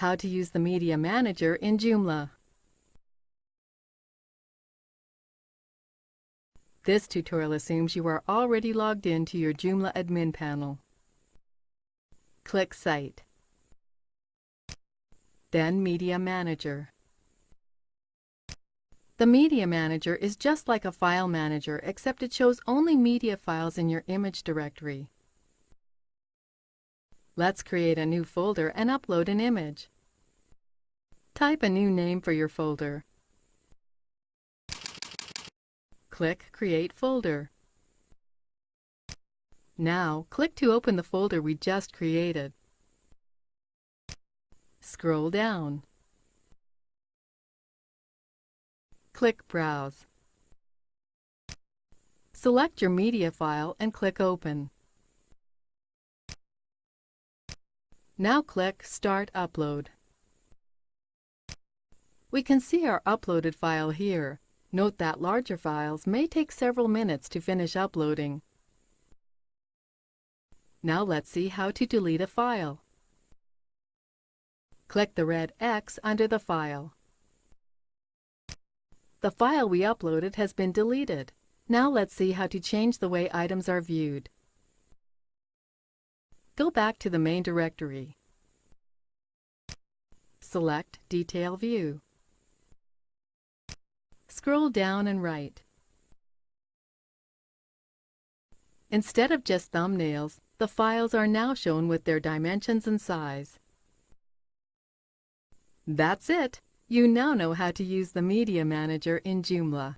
How to use the Media Manager in Joomla. This tutorial assumes you are already logged in to your Joomla admin panel. Click Site. Then Media Manager. The Media Manager is just like a file manager, except it shows only media files in your image directory. Let's create a new folder and upload an image. Type a new name for your folder. Click Create Folder. Now, click to open the folder we just created. Scroll down. Click Browse. Select your media file and click Open. Now click Start Upload. We can see our uploaded file here. Note that larger files may take several minutes to finish uploading. Now let's see how to delete a file. Click the red X under the file. The file we uploaded has been deleted. Now let's see how to change the way items are viewed. Go back to the main directory. Select Detail View. Scroll down and right. Instead of just thumbnails, the files are now shown with their dimensions and size. That's it! You now know how to use the Media Manager in Joomla.